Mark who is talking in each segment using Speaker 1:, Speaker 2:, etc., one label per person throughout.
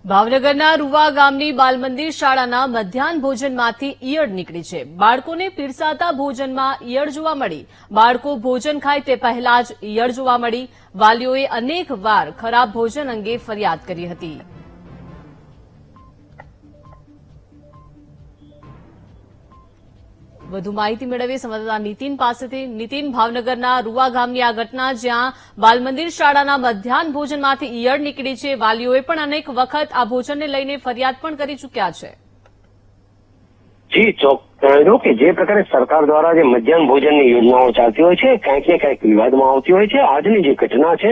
Speaker 1: ભાવનગરના રૂવા ગામની બાલમંદિર શાળાના મધ્યાહન ભોજનમાંથી ઈયળ નીકળી છે। બાળકોને પીરસાતા ભોજનમાં ઈયળ જોવા મળી। બાળકો ભોજન ખાય તે પહેલા જ ઈયળ જોવા મળી। વાલીઓએ અનેક વાર ખરાબ ભોજન અંગે ફરિયાદ કરી હતી। વધુ માહિતી મેળવીએ સંવાદદાતા નીતિન પાસેથી। નીતિન, ભાવનગરના રૂવા ગામની આ ઘટના જ્યાં બાલમંદિર શાળાના મધ્યાહન ભોજનમાંથી ઈયળ નીકળી છે। વાલીઓએ પણ અનેક વખત આ ભોજનને લઈને ફરિયાદ પણ કરી ચૂક્યા છે।
Speaker 2: જી ચોક્કસ કે જે પ્રકારે સરકાર દ્વારા જે મધ્યાહન ભોજનની યોજનાઓ ચાલતી હોય છે, ક્યાંક ને ક્યાંક વિવાદમાં આવતી હોય છે। આજની જે ઘટના છે,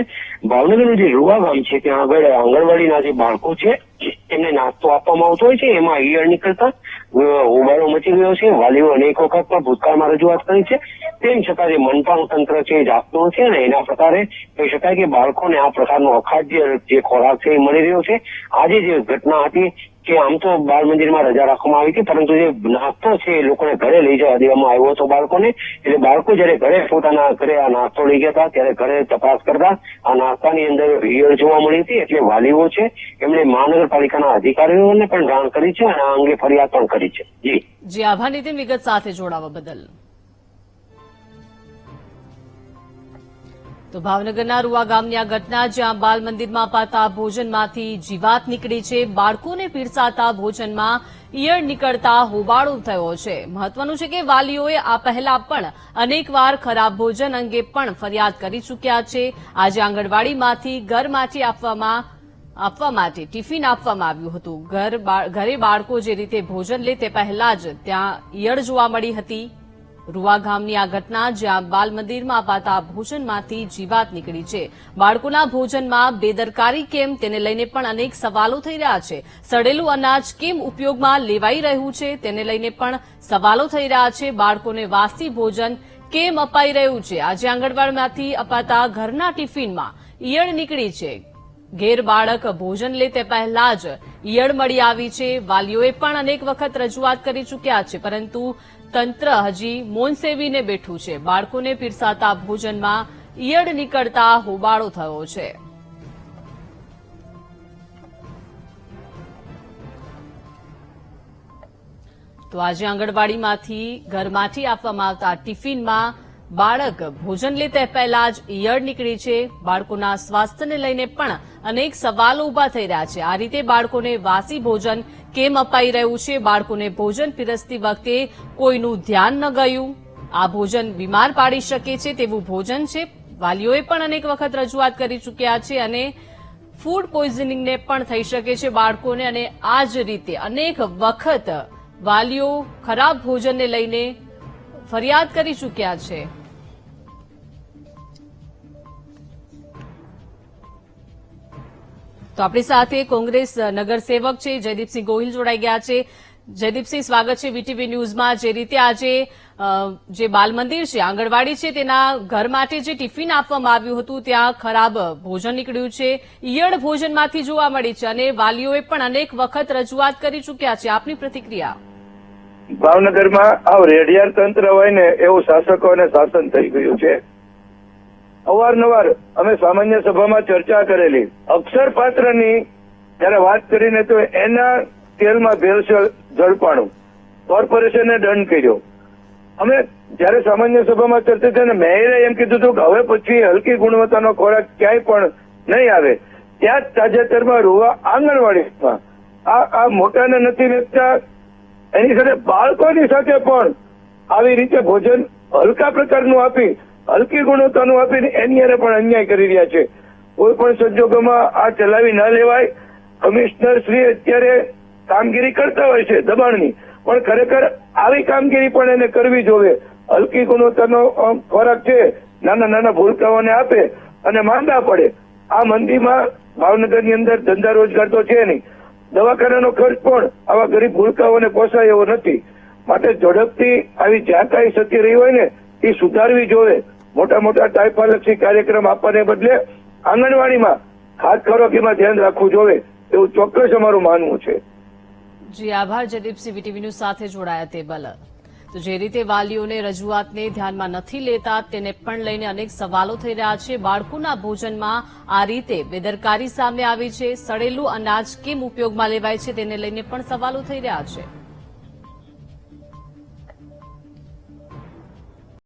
Speaker 2: ભાવનગરનું જે રૂવા ગામ છે ત્યાં આગળ આંગણવાડીના જે બાળકો છે એમને નાસ્તો આપવામાં આવતો હોય છે, એમાં ઈયળ નીકળતા હોબાળો મચી ગયો છે। વાલીઓ અનેક વખત પણ ભૂતકાળમાં રજૂઆત કરી છે, તેમ છતાં જે મનપાનું તંત્ર છે એ જાગતું નથી અને એના પ્રકારે કહી શકાય કે બાળકોને આ પ્રકારનો અખાદ્ય જે ખોરાક છે એ મળી રહ્યો છે। આજે જે ઘટના હતી કે આમ તો બાળ મંદિરમાં રજા રાખવામાં આવી હતી, પરંતુ જે નાસ્તો છે એ લોકોને ઘરે લઈ જવા દેવામાં આવ્યો હતો બાળકોને। એટલે બાળકો જયારે ઘરે પોતાના ઘરે આ નાસ્તો લઈ ગયા હતા ત્યારે ઘરે તપાસ કરતા આ નાસ્તાની અંદર ઈયળ જોવા મળી હતી। એટલે વાલીઓ છે એમણે મહાનગરપાલિકાના અધિકારીઓને પણ જાણ કરી છે અને આ અંગે ફરિયાદ પણ કરી છે।
Speaker 1: જી આભાર નીતિન, વિગત સાથે જોડાવા બદલ। તો ભાવનગરના રૂવા ગામની આ ઘટના જ્યાં બાલ મંદિરમાં અપાતા ભોજનમાંથી જીવાત નીકળી છે। બાળકોને પીરસાતા ભોજનમાં ઈયળ નીકળતા હોબાળો થયો છે। મહત્વનું છે કે વાલીઓએ આ પહેલા પણ અનેકવાર ખરાબ ભોજન અંગે પણ ફરિયાદ કરી ચૂક્યા છે। આજે આંગણવાડીમાંથી ઘરમાંથી આપવા માટે ટિફિન આપવામાં આવ્યું હતું। ઘરે બાળકો જે રીતે ભોજન લે તે પહેલા જ ત્યાં ઈયળ જોવા મળી હતી। રૂવા ગામની આ ઘટના જ્યાં બાલ મંદિરમાં અપાતા ભોજનમાંથી જીવાત નીકળી છે। બાળકોના ભોજનમાં બેદરકારી કેમ તેને લઈને પણ અનેક સવાલો થઈ રહ્યા છે। સડેલું અનાજ કેમ ઉપયોગમાં લેવાઈ રહ્યું છે તેને લઈને પણ સવાલો થઈ રહ્યા છે। બાળકોને વાસી ભોજન કેમ અપાઈ રહ્યું છે। આજે આંગણવાડીમાંથી અપાતા ઘરના ટિફિનમાં ઈયળ નીકળી છે। ઘેર બાળક ભોજન લે તે પહેલા જ ઈયળ મળી આવી છે। વાલીઓએ પણ અનેક વખત રજૂઆત કરી ચૂક્યા છે, પરંતુ તંત્ર હજી મૌન સેવીને બેઠું છે। બાળકોને પીરસાતા ભોજનમાં ઈયળ નીકળતા હોબાળો થયો છે। તો આજે આંગણવાડીમાંથી ઘરમાંથી આપવામાં આવતા ટિફિનમાં બાળક ભોજન લે તે પહેલા જ ઈયળ નીકળી છે। બાળકોના સ્વાસ્થ્યને લઈને પણ અનેક સવાલો ઉભા થઈ રહ્યા છે। આ રીતે બાળકોને વાસી ભોજન કેમ અપાઈ રહ્યું છે। બાળકોને ભોજન પીરસતી વખતે કોઈનું ધ્યાન ન ગયું। આ ભોજન બીમાર પાડી શકે છે તેવું ભોજન છે। વાલીઓએ પણ અનેક વખત રજૂઆત કરી ચૂક્યા છે અને ફૂડ પોઈઝનિંગને પણ થઈ શકે છે બાળકોને, અને આ જ રીતે અનેક વખત વાલીઓ ખરાબ ભોજનને લઈને ફરિયાદ કરી ચૂક્યા છે। તો આપણી સાથે કોંગ્રેસ નગરસેવક છે જયદીપસિંહ ગોહિલ જોડાઈ ગયા છે। જયદીપસિંહ, સ્વાગત છે વીટીવી ન્યૂઝમાં। જે રીતે આજે જે બાલ મંદિર છે, આંગણવાડી છે, તેના ઘર માટે જે ટિફિન આપવામાં આવ્યું હતું ત્યાં ખરાબ ભોજન નીકળ્યું છે, ઈયળ ભોજનમાંથી જોવા મળી છે અને વાલીઓએ પણ અનેક વખત રજૂઆત કરી ચૂક્યા છે। આપની પ્રતિક્રિયા?
Speaker 3: ભાવનગરમાં આવ રેડિયાર તંત્ર હોય ને એવું શાસકોને શાસન થઈ ગયું છે। અવારનવાર અમે સામાન્ય સભામાં ચર્ચા કરેલી અક્ષર પાત્રની જયારે વાત કરીને તો એના તેલમાં ભેળસેળ ઝડપાણું, કોર્પોરેશને દંડ કર્યો। અમે જયારે સામાન્ય સભામાં ચર્ચા થઈ ને મેયરે એમ કીધું હતું કે હવે પછી હલકી ગુણવત્તાનો ખોરાક ક્યાંય પણ નહીં આવે। ત્યાં જ તાજેતરમાં રૂવા આંગણવાડીમાં આ મોટાને નથી વેચતા, એની સાથે બાળકોની સાથે પણ આવી રીતે ભોજન હલકા પ્રકારનું આપી, હલકી ગુણવત્તાનું આપીને એની હારે પણ અન્યાય કરી રહ્યા છે। કોઈ પણ સંજોગોમાં આ ચલાવી ન લેવાય। કમિશનર શ્રી અત્યારે કામગીરી કરતા હોય છે દબાણની, પણ ખરેખર આવી કામગીરી પણ એને કરવી જોઈએ। હલકી ગુણવત્તાનો ખોરાક છે નાના નાના ભૂલકાઓને આપે અને માંદા પડે। આ મંદીમાં ભાવનગરની અંદર ધંધા રોજગાર તો છે નહીં, દવાખાનાનો ખર્ચ પણ આવા ગરીબ ભૂલકાઓને પોસાય એવો નથી। માટે ઝડપથી આવી જ્યાં કાંઈ શક્ય રહી હોય ને એ સુધારવી જોઈએ। મોટા મોટા ટાઈપાલક્ષી કાર્યક્રમ આપવાને બદલે આંગણવાડીમાં ખાસ ખોરાકીમાં ધ્યાન રાખવું જોઈએ એવું ચોક્કસ અમારું માનવું છે।
Speaker 1: જી આભાર જયદીપસિંહ, વીટીવી ન્યૂઝ સાથે જોડાયા તે બદલ। તો જે રીતે વાલીઓને રજૂઆતને ધ્યાનમાં નથી લેતા તેને પણ લઈને અનેક સવાલો થઈ રહ્યા છે. બાળકોના ભોજનમાં આ રીતે બેદરકારી સામે આવી છે. સડેલું અનાજ કેમ ઉપયોગમાં લેવાય છે તેને લઈને પણ સવાલો થઈ રહ્યા છે.